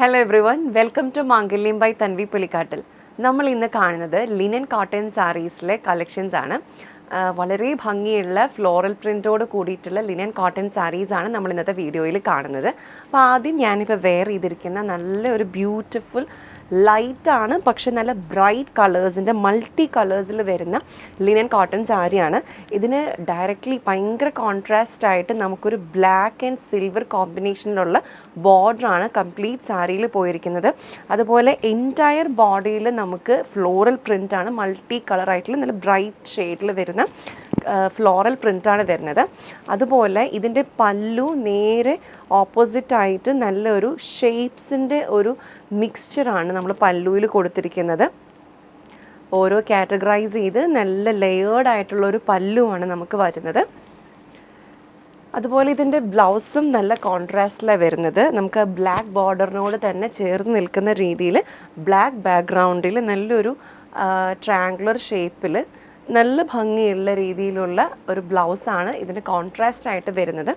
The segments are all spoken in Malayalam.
Hello everyone, welcome to Mangalyam by Tanvi Pulikkattil. നമ്മൾ ഇന്ന് കാണുന്നത് ലിനൻ കോട്ടൺ സാരീസിലെ കളക്ഷൻസ് ആണ്. വളരെ ഭംഗിയുള്ള ഫ്ലോറൽ പ്രിൻറ്റോട് കൂടിയിട്ടുള്ള ലിനൻ കോട്ടൺ സാരീസാണ് നമ്മൾ ഇന്നത്തെ വീഡിയോയിൽ കാണുന്നത്. അപ്പോൾ ആദ്യം ഞാനിപ്പോൾ വെയർ ചെയ്തിരിക്കുന്ന നല്ലൊരു ബ്യൂട്ടിഫുൾ ലൈറ്റാണ്, പക്ഷെ നല്ല ബ്രൈറ്റ് കളേഴ്സിൻ്റെ മൾട്ടി കളേഴ്സിൽ വരുന്ന ലിനൻ കോട്ടൺ സാരിയാണ്. ഇതിന് ഡയറക്റ്റ്ലി ഭയങ്കര കോൺട്രാസ്റ്റ് ആയിട്ട് നമുക്കൊരു ബ്ലാക്ക് ആൻഡ് സിൽവർ കോമ്പിനേഷനിലുള്ള ബോർഡറാണ് കംപ്ലീറ്റ് സാരിയിൽ പോയിരിക്കുന്നത്. അതുപോലെ എൻറ്റയർ ബോഡിയിൽ നമുക്ക് ഫ്ലോറൽ പ്രിൻ്റാണ്, മൾട്ടി കളറായിട്ടുള്ള നല്ല ബ്രൈറ്റ് ഷെയ്ഡിൽ വരുന്ന ഫ്ലോറൽ പ്രിൻ്റാണ് വരുന്നത്. അതുപോലെ ഇതിൻ്റെ പല്ലു നേരെ ഓപ്പോസിറ്റായിട്ട് നല്ലൊരു ഷേപ്സിൻ്റെ ഒരു മിക്സ്ചറാണ് നമ്മൾ പല്ലുവിൽ കൊടുത്തിരിക്കുന്നത്. ഓരോ കാറ്റഗറൈസ് ചെയ്ത് നല്ല ലെയേർഡ് ആയിട്ടുള്ളൊരു പല്ലുവാണ് നമുക്ക് വരുന്നത്. അതുപോലെ ഇതിൻ്റെ ബ്ലൗസും നല്ല കോൺട്രാസ്റ്റിലാണ് വരുന്നത്. നമുക്ക് ബ്ലാക്ക് ബോർഡറിനോട് തന്നെ ചേർന്ന് നിൽക്കുന്ന രീതിയിൽ ബ്ലാക്ക് ബാക്ക്ഗ്രൗണ്ടിൽ നല്ലൊരു ട്രയാങ്കുലർ ഷേപ്പിൽ നല്ല ഭംഗിയുള്ള രീതിയിലുള്ള ഒരു ബ്ലൗസാണ് ഇതിന് കോൺട്രാസ്റ്റ് ആയിട്ട് വരുന്നത്.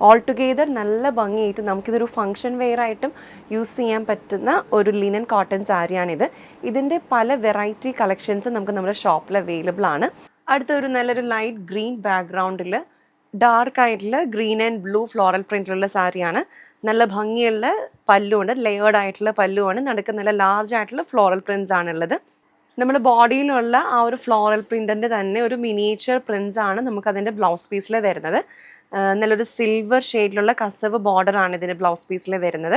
ഓൾ ടുഗെദർ നല്ല ഭംഗിയായിട്ട് നമുക്കിതൊരു ഫങ്ഷൻ വെയർ ആയിട്ടും യൂസ് ചെയ്യാൻ പറ്റുന്ന ഒരു ലിനൻ കോട്ടൺ സാരിയാണിത്. ഇതിൻ്റെ പല വെറൈറ്റി കളക്ഷൻസ് നമുക്ക് നമ്മുടെ ഷോപ്പിൽ അവൈലബിൾ ആണ്. അടുത്തൊരു നല്ലൊരു ലൈറ്റ് ഗ്രീൻ ബാക്ക്ഗ്രൗണ്ടിൽ ഡാർക്ക് ആയിട്ടുള്ള ഗ്രീൻ ആൻഡ് ബ്ലൂ ഫ്ലോറൽ പ്രിൻറ്റിലുള്ള സാരിയാണ്. നല്ല ഭംഗിയുള്ള പല്ലുണ്ട്, ലെയേർഡ് ആയിട്ടുള്ള പല്ലുവാണ്. നടുക്ക് നല്ല ലാർജ് ആയിട്ടുള്ള ഫ്ലോറൽ പ്രിൻറ്റ്സ് ആണുള്ളത്. നമ്മുടെ ബോഡിയിലുള്ള ആ ഒരു ഫ്ലോറൽ പ്രിൻറ്റിൻ്റെ തന്നെ ഒരു മിനിയേച്ചർ പ്രിൻറ്റ്സ് ആണ് നമുക്കതിൻ്റെ ബ്ലൗസ് പീസിൽ വരുന്നത്. നല്ലൊരു സിൽവർ ഷെയ്ഡിലുള്ള കസവ് ബോർഡറാണ് ഇതിൻ്റെ ബ്ലൗസ് പീസിൽ വരുന്നത്.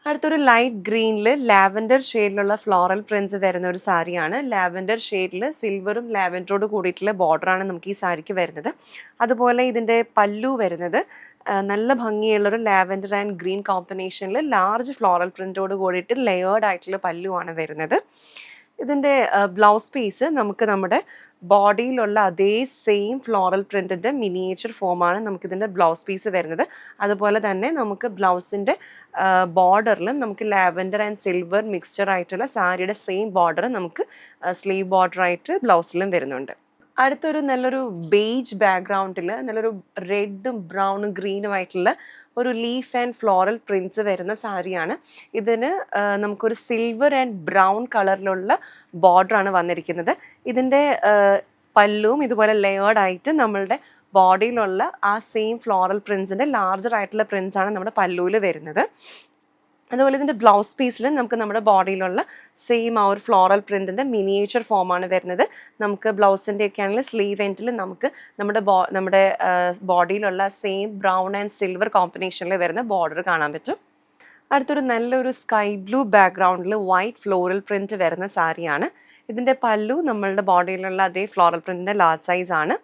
അടുത്തൊരു ലൈറ്റ് ഗ്രീനിൽ ലാവൻഡർ ഷെയ്ഡിലുള്ള ഫ്ലോറൽ പ്രിൻറ്റ്സ് വരുന്ന ഒരു സാരിയാണ്. ലാവൻഡർ ഷെയ്ഡിൽ സിൽവറും ലാവൻഡറോട് കൂടിയിട്ടുള്ള ബോർഡറാണ് നമുക്ക് ഈ സാരിക്ക് വരുന്നത്. അതുപോലെ ഇതിൻ്റെ പല്ലു വരുന്നത് നല്ല ഭംഗിയുള്ളൊരു ലാവൻഡർ ആൻഡ് ഗ്രീൻ കോമ്പിനേഷനിൽ ലാർജ് ഫ്ലോറൽ പ്രിൻറ്റോട് കൂടിയിട്ട് ലെയേർഡ് ആയിട്ടുള്ള പല്ലുവാണ് വരുന്നത്. ഇതിൻ്റെ ബ്ലൗസ് പീസ് നമുക്ക് നമ്മുടെ ബോഡിയിലുള്ള അതേ സെയിം ഫ്ലോറൽ പ്രിൻറ്റിൻ്റെ മിനിയേച്ചർ ഫോമാണ് നമുക്കിതിൻ്റെ ബ്ലൗസ് പീസ് വരുന്നത്. അതുപോലെ തന്നെ നമുക്ക് ബ്ലൗസിൻ്റെ ബോർഡറിലും നമുക്ക് ലാവൻഡർ ആൻഡ് സിൽവർ മിക്സ്ചർ ആയിട്ടുള്ള സാരിയുടെ സെയിം ബോർഡർ നമുക്ക് സ്ലീവ് ബോർഡറായിട്ട് ബ്ലൗസിലും വരുന്നുണ്ട്. അടുത്തൊരു നല്ലൊരു ബേജ് ബാക്ക്ഗ്രൗണ്ടിൽ നല്ലൊരു റെഡും ബ്രൗണും ഗ്രീനും ആയിട്ടുള്ള ഒരു ലീഫ് ആൻഡ് ഫ്ലോറൽ പ്രിൻറ്റ്സ് വരുന്ന സാരിയാണ്. ഇതിന് നമുക്കൊരു സിൽവർ ആൻഡ് ബ്രൗൺ കളറിലുള്ള ബോർഡറാണ് വന്നിരിക്കുന്നത്. ഇതിൻ്റെ പല്ലുവും ഇതുപോലെ ലെയേർഡ് ആയിട്ട് നമ്മളുടെ ബോഡിയിലുള്ള ആ സെയിം ഫ്ലോറൽ പ്രിൻറ്റ്സിൻ്റെ ലാർജർ ആയിട്ടുള്ള പ്രിൻറ്റ്സ് ആണ് നമ്മുടെ പല്ലുവിൽ വരുന്നത്. അതുപോലെ ഇതിൻ്റെ ബ്ലൗസ് പീസിൽ നമുക്ക് നമ്മുടെ ബോഡിയിലുള്ള സെയിം ആ ഒരു ഫ്ലോറൽ പ്രിൻറ്റിൻ്റെ മിനിയേച്ചർ ഫോമാണ് വരുന്നത്. നമുക്ക് ബ്ലൗസിൻ്റെ ഒക്കെ ആണെങ്കിൽ സ്ലീവ് എൻഡിൽ നമുക്ക് നമ്മുടെ ബോഡിയിലുള്ള സെയിം ബ്രൗൺ ആൻഡ് സിൽവർ കോമ്പിനേഷനിൽ വരുന്ന ബോർഡർ കാണാൻ പറ്റും. അടുത്തൊരു നല്ലൊരു സ്കൈ ബ്ലൂ ബാക്ക്ഗ്രൗണ്ടിൽ വൈറ്റ് ഫ്ലോറൽ പ്രിൻറ്റ് വരുന്ന സാരിയാണ്. ഇതിൻ്റെ പല്ലു നമ്മളുടെ ബോഡിയിലുള്ള അതേ ഫ്ലോറൽ പ്രിൻറ്റിൻ്റെ ലാർജ് സൈസ് ആണ്.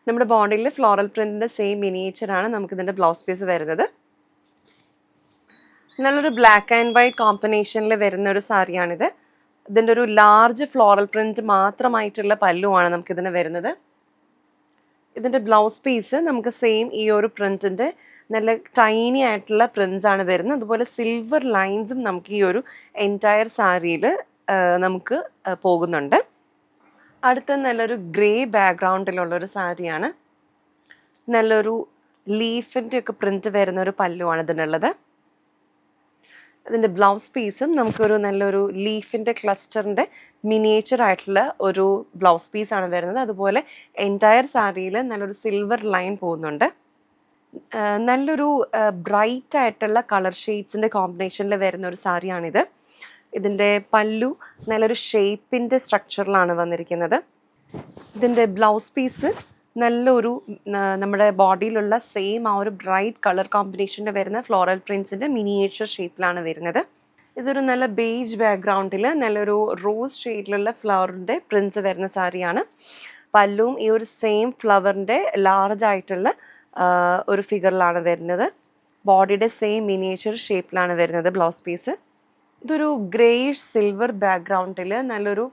നമ്മുടെ ബോഡിയിൽ ഫ്ലോറൽ പ്രിൻറ്റിൻ്റെ സെയിം മിനിയേച്ചറാണ് നമുക്കിതിൻ്റെ ബ്ലൗസ് പീസ് വരുന്നത്. നല്ലൊരു ബ്ലാക്ക് ആൻഡ് വൈറ്റ് കോമ്പിനേഷനിൽ വരുന്ന ഒരു സാരിയാണിത്. ഇതിൻ്റെ ഒരു ലാർജ് ഫ്ലോറൽ പ്രിൻറ്റ് മാത്രമായിട്ടുള്ള പല്ലുവാണ് നമുക്കിതിന് വരുന്നത്. ഇതിൻ്റെ ബ്ലൗസ് പീസ് നമുക്ക് സെയിം ഈ ഒരു പ്രിൻറ്റിൻ്റെ നല്ല ടൈനി ആയിട്ടുള്ള പ്രിൻറ്റ്സ് ആണ് വരുന്നത്. അതുപോലെ സിൽവർ ലൈൻസും നമുക്ക് ഈ ഒരു എൻറ്റയർ സാരിയിൽ നമുക്ക് പോകുന്നുണ്ട്. അടുത്ത നല്ലൊരു ഗ്രേ ബാക്ക്ഗ്രൗണ്ടിലുള്ളൊരു സാരിയാണ്. നല്ലൊരു ലീഫിൻ്റെ ഒക്കെ പ്രിൻറ്റ് വരുന്ന ഒരു പല്ലുവാണ് ഇതിനുള്ളത്. ഇതിൻ്റെ ബ്ലൗസ് പീസും നമുക്കൊരു നല്ലൊരു ലീഫിൻ്റെ ക്ലസ്റ്ററിൻ്റെ മിനിയേച്ചർ ആയിട്ടുള്ള ഒരു ബ്ലൗസ് പീസാണ് വരുന്നത്. അതുപോലെ എൻറ്റയർ സാരിയിൽ നല്ലൊരു സിൽവർ ലൈൻ പോകുന്നുണ്ട്. നല്ലൊരു ബ്രൈറ്റ് ആയിട്ടുള്ള കളർ ഷെയ്ഡ്സിൻ്റെ കോമ്പിനേഷനിൽ വരുന്ന ഒരു സാരിയാണിത്. ഇതിൻ്റെ പല്ലു നല്ലൊരു ഷേപ്പിൻ്റെ സ്ട്രക്ചറിലാണ് വന്നിരിക്കുന്നത്. ഇതിൻ്റെ ബ്ലൗസ് പീസ് നല്ലൊരു നമ്മുടെ ബോഡിയിലുള്ള സെയിം ആ ഒരു ബ്രൈറ്റ് കളർ കോമ്പിനേഷൻ്റെ വരുന്ന ഫ്ലോറൽ പ്രിൻറ്റ്സിൻ്റെ മിനിയേച്ചർ ഷേപ്പിലാണ് വരുന്നത്. ഇതൊരു നല്ല ബേജ് ബാക്ക്ഗ്രൗണ്ടിൽ നല്ലൊരു റോസ് ഷെയ്ഡിലുള്ള ഫ്ലവറിൻ്റെ പ്രിൻറ്റ്സ് വരുന്ന സാരിയാണ്. പല്ലുവും ഈ ഒരു സെയിം ഫ്ലവറിൻ്റെ ലാർജ് ആയിട്ടുള്ള ഒരു ഫിഗറിലാണ് വരുന്നത്. ബോഡിയുടെ സെയിം മിനിയേച്ചർ ഷേപ്പിലാണ് വരുന്നത് ബ്ലൗസ് പീസ്. ഇതൊരു ഗ്രേയിഷ് സിൽവർ ബാക്ക്ഗ്രൗണ്ടിൽ നല്ലൊരു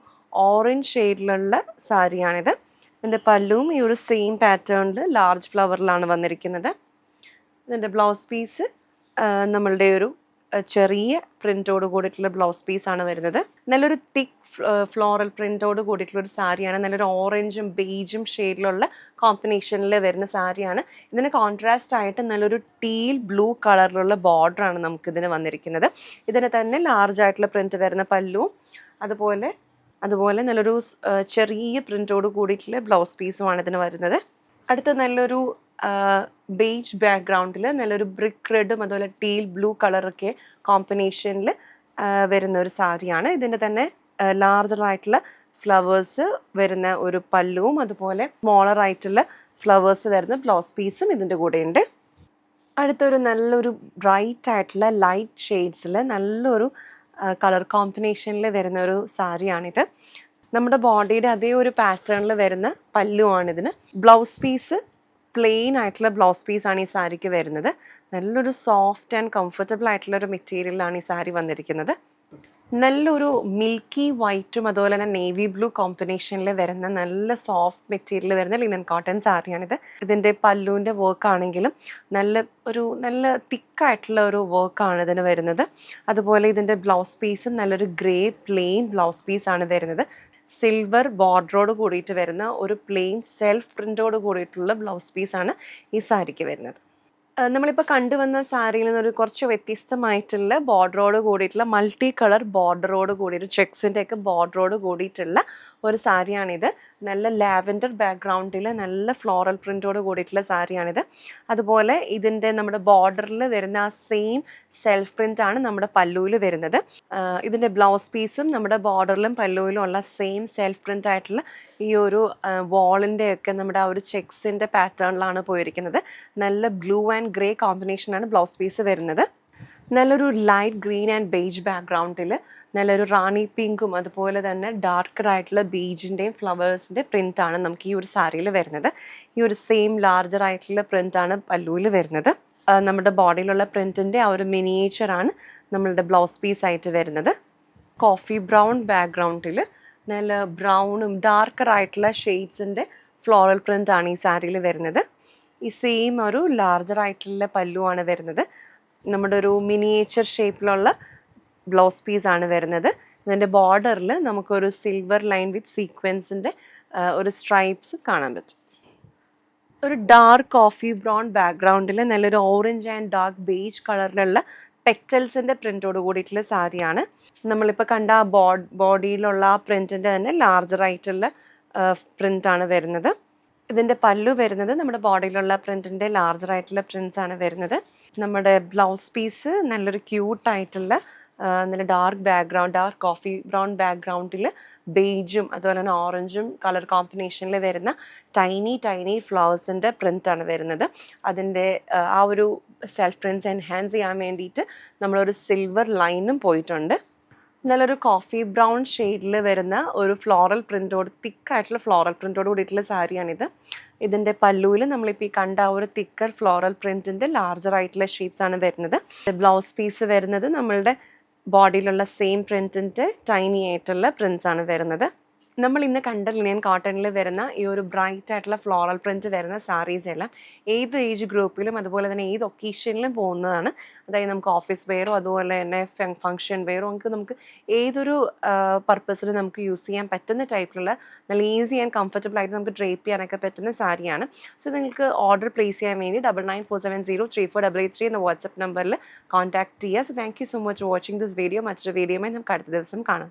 ഓറഞ്ച് ഷെയ്ഡിലുള്ള സാരിയാണിത്. ഇതിൻ്റെ പല്ലുവും ഈ ഒരു സെയിം പാറ്റേണിൽ ലാർജ് ഫ്ലവറിലാണ് വന്നിരിക്കുന്നത്. ഇതിൻ്റെ ബ്ലൗസ് പീസ് നമ്മളുടെ ഒരു ചെറിയ പ്രിൻറ്റോട് കൂടിയിട്ടുള്ള ബ്ലൗസ് പീസാണ് വരുന്നത്. നല്ലൊരു തിക്ക് ഫ്ലോറൽ പ്രിൻറ്റോട് കൂടിയിട്ടുള്ള ഒരു സാരിയാണ്. നല്ലൊരു ഓറഞ്ചും ബേജും ഷെയ്ഡിലുള്ള കോമ്പിനേഷനിൽ വരുന്ന സാരിയാണ്. ഇതിന് കോൺട്രാസ്റ്റ് ആയിട്ട് നല്ലൊരു ടീൽ ബ്ലൂ കളറിലുള്ള ബോർഡറാണ് നമുക്കിതിന് വന്നിരിക്കുന്നത്. ഇതിന് തന്നെ ലാർജ് ആയിട്ടുള്ള പ്രിൻറ്റ് വരുന്ന പല്ലുവും അതുപോലെ നല്ലൊരു ചെറിയ പ്രിൻറ്റോട് കൂടിയിട്ടുള്ള ബ്ലൗസ് പീസുമാണ് ഇതിന് വരുന്നത്. അടുത്ത നല്ലൊരു ബേജ് ബാക്ക്ഗ്രൗണ്ടിൽ നല്ലൊരു ബ്രിക്ക് റെഡും അതുപോലെ ടീൽ ബ്ലൂ കളറൊക്കെ കോമ്പിനേഷനിൽ വരുന്ന ഒരു സാരിയാണ്. ഇതിൻ്റെ തന്നെ ലാർജറായിട്ടുള്ള ഫ്ലവേഴ്സ് വരുന്ന ഒരു പല്ലുവും അതുപോലെ സ്മോളറായിട്ടുള്ള ഫ്ലവേഴ്സ് വരുന്ന ബ്ലൗസ് പീസും ഇതിൻ്റെ കൂടെയുണ്ട്. അടുത്തൊരു നല്ലൊരു ബ്രൈറ്റ് ആയിട്ടുള്ള ലൈറ്റ് ഷെയ്ഡ്സിൽ നല്ലൊരു കളർ കോമ്പിനേഷനിൽ വരുന്ന ഒരു സാരിയാണിത്. നമ്മുടെ ബോഡിയുടെ അതേ ഒരു പാറ്റേണിൽ വരുന്ന പല്ലുവാണിതിന്. ബ്ലൗസ് പീസ് പ്ലെയിൻ ആയിട്ടുള്ള ബ്ലൗസ് പീസാണ് ഈ സാരിക്ക് വരുന്നത്. നല്ലൊരു സോഫ്റ്റ് ആൻഡ് കംഫർട്ടബിൾ ആയിട്ടുള്ള ഒരു മെറ്റീരിയലാണ് ഈ സാരി വന്നിരിക്കുന്നത്. നല്ലൊരു മിൽക്കി വൈറ്റും അതുപോലെ തന്നെ നേവി ബ്ലൂ കോമ്പിനേഷനിൽ വരുന്ന നല്ല സോഫ്റ്റ് മെറ്റീരിയൽ വരുന്ന ലിനൻ കോട്ടൺ സാരിയാണിത്. ഇതിൻ്റെ പല്ലുവിൻ്റെ വർക്കാണെങ്കിലും നല്ല തിക്കായിട്ടുള്ള ഒരു വർക്കാണ് ഇതിന് വരുന്നത്. അതുപോലെ ഇതിൻ്റെ ബ്ലൗസ് പീസും നല്ലൊരു ഗ്രേ പ്ലെയിൻ ബ്ലൗസ് പീസാണ് വരുന്നത്. സിൽവർ ബോർഡറോട് കൂടിയിട്ട് വരുന്ന ഒരു പ്ലെയിൻ സെൽഫ് പ്രിൻറ്റോട് കൂടിയിട്ടുള്ള ബ്ലൗസ് പീസാണ് ഈ സാരിക്ക് വരുന്നത്. നമ്മളിപ്പോൾ കണ്ടുവന്ന സാരിയിൽ നിന്നൊരു കുറച്ച് വ്യത്യസ്തമായിട്ടുള്ള ബോർഡറോട് കൂടിയിട്ടുള്ള മൾട്ടി കളർ ബോർഡറോട് കൂടിയിട്ട് ചെക്സിൻ്റെ ഒക്കെ ബോർഡറോട് കൂടിയിട്ടുള്ള ഒരു സാരിയാണിത്. നല്ല ലാവൻഡർ ബാക്ക്ഗ്രൗണ്ടിൽ നല്ല ഫ്ലോറൽ പ്രിൻറ്റോട് കൂടിയിട്ടുള്ള സാരിയാണിത്. അതുപോലെ ഇതിൻ്റെ നമ്മുടെ ബോർഡറിൽ വരുന്ന ആ സെയിം സെൽഫ് പ്രിൻ്റ് ആണ് നമ്മുടെ പല്ലുവിൽ വരുന്നത്. ഇതിൻ്റെ ബ്ലൗസ് പീസും നമ്മുടെ ബോർഡറിലും പല്ലുവിലും ഉള്ള സെയിം സെൽഫ് പ്രിൻ്റ് ആയിട്ടുള്ള ഈ ഒരു വാളിൻ്റെ ഒക്കെ നമ്മുടെ ആ ഒരു ചെക്സിൻ്റെ പാറ്റേണിലാണ് പോയിരിക്കുന്നത്. നല്ല ബ്ലൂ ആൻഡ് ഗ്രേ കോമ്പിനേഷനാണ് ബ്ലൗസ് പീസ് വരുന്നത്. നല്ലൊരു ലൈറ്റ് ഗ്രീൻ ആൻഡ് ബേജ് ബാക്ക്ഗ്രൗണ്ടിൽ നല്ലൊരു റാണി പിങ്കും അതുപോലെ തന്നെ ഡാർക്കറായിട്ടുള്ള ബീജിൻ്റെയും ഫ്ലവേഴ്സിൻ്റെ പ്രിൻ്റാണ് നമുക്ക് ഈ ഒരു സാരിയിൽ വരുന്നത്. ഈ ഒരു സെയിം ലാർജർ ആയിട്ടുള്ള പ്രിൻ്റാണ് പല്ലുവിൽ വരുന്നത്. നമ്മുടെ ബോഡിയിലുള്ള പ്രിൻറ്റിൻ്റെ ആ ഒരു മിനിയേച്ചറാണ് നമ്മളുടെ ബ്ലൗസ് പീസായിട്ട് വരുന്നത്. കോഫി ബ്രൗൺ ബാക്ക്ഗ്രൗണ്ടിൽ നല്ല ബ്രൗണും ഡാർക്കറായിട്ടുള്ള ഷെയ്ഡ്സിൻ്റെ ഫ്ലോറൽ പ്രിൻ്റാണ് ഈ സാരിയിൽ വരുന്നത്. ഈ സെയിം ഒരു ലാർജറായിട്ടുള്ള പല്ലുവാണ് വരുന്നത്. നമ്മുടെ ഒരു മിനിയേച്ചർ ഷേപ്പിലുള്ള ബ്ലൗസ് പീസാണ് വരുന്നത്. ഇതിൻ്റെ ബോർഡറിൽ നമുക്കൊരു സിൽവർ ലൈൻ വിത്ത് സീക്വൻസിൻ്റെ ഒരു സ്ട്രൈപ്സ് കാണാൻ പറ്റും. ഒരു ഡാർക്ക് കോഫി ബ്രൗൺ ബാക്ക്ഗ്രൗണ്ടിൽ നല്ലൊരു ഓറഞ്ച് ആൻഡ് ഡാർക്ക് ബേജ് കളറിലുള്ള പെറ്റൽസിൻ്റെ പ്രിൻറ്റോട് കൂടിയിട്ടുള്ള സാരിയാണ്. നമ്മളിപ്പോൾ കണ്ട ആ ബോഡിയിലുള്ള ആ പ്രിൻറ്റിൻ്റെ തന്നെ ലാർജറായിട്ടുള്ള പ്രിൻ്റാണ് വരുന്നത്. ഇതിൻ്റെ പല്ലു വരുന്നത് നമ്മുടെ ബോഡിയിലുള്ള പ്രിൻറ്റിൻ്റെ ലാർജറായിട്ടുള്ള പ്രിൻറ്റ്സാണ് വരുന്നത്. നമ്മുടെ ബ്ലൗസ് പീസ് നല്ലൊരു ക്യൂട്ടായിട്ടുള്ള നല്ല ഡാർക്ക് കോഫി ബ്രൗൺ ബാക്ക്ഗ്രൗണ്ടിൽ ബേജും അതുപോലെ തന്നെ ഓറഞ്ചും കളർ കോമ്പിനേഷനിൽ വരുന്ന ടൈനി ഫ്ലവേഴ്സിൻ്റെ പ്രിൻ്റാണ് വരുന്നത്. അതിൻ്റെ ആ ഒരു സെൽഫ് പ്രിൻറ്റ്സ് എൻഹാൻസ് ചെയ്യാൻ വേണ്ടിയിട്ട് നമ്മളൊരു സിൽവർ ലൈനും പോയിട്ടുണ്ട്. നല്ലൊരു കോഫി ബ്രൗൺ ഷെയ്ഡിൽ വരുന്ന ഒരു ഫ്ലോറൽ പ്രിൻറ്റോട് തിക്കായിട്ടുള്ള ഫ്ലോറൽ പ്രിൻറ്റോട് കൂടിയിട്ടുള്ള സാരിയാണിത്. ഇതിൻ്റെ പല്ലുവിൽ നമ്മളിപ്പോൾ ഈ കണ്ട ഒരു തിക്കർ ഫ്ലോറൽ പ്രിൻറ്റിൻ്റെ ലാർജറായിട്ടുള്ള ഷേപ്സാണ് വരുന്നത്. ബ്ലൗസ് പീസ് വരുന്നത് നമ്മളുടെ ബോഡിയിലുള്ള സെയിം പ്രിൻറ്റിൻ്റെ ടൈനി ആയിട്ടുള്ള പ്രിൻറ്റ്സാണ് വരുന്നത്. നമ്മൾ ഇന്ന് കണ്ട ലിനൻ കോട്ടണിൽ വരുന്ന ഈ ഒരു ബ്രൈറ്റ് ആയിട്ടുള്ള ഫ്ലോറൽ പ്രിൻറ്റ് വരുന്ന സാരീസ് എല്ലാം ഏത് ഏജ് ഗ്രൂപ്പിലും അതുപോലെ തന്നെ ഏത് ഒക്കേഷനിലും പോകുന്നതാണ്. അതായത് നമുക്ക് ഓഫീസ് വെയറോ അതുപോലെ തന്നെ ഫംഗ്ഷൻ വെയറോ നമുക്ക് ഏതൊരു പർപ്പസിൽ നമുക്ക് യൂസ് ചെയ്യാൻ പറ്റുന്ന ടൈപ്പിലുള്ള നല്ല ഈസി ആൻഡ് കംഫർട്ടബിൾ ആയിട്ട് നമുക്ക് ഡ്രേപ്പ് ചെയ്യാനൊക്കെ പറ്റുന്ന സാരിയാണ്. സോ നിങ്ങൾക്ക് ഓർഡർ പ്ലേസ് ചെയ്യാൻ വേണ്ടി 9947034883 എന്ന വാട്സപ്പ് നമ്പറിൽ കോൺടാക്ട് ചെയ്യുക. So thank you so much for watching this video. മറ്റൊരു വീഡിയോയുമായി നമുക്ക് അടുത്ത ദിവസം കാണാം.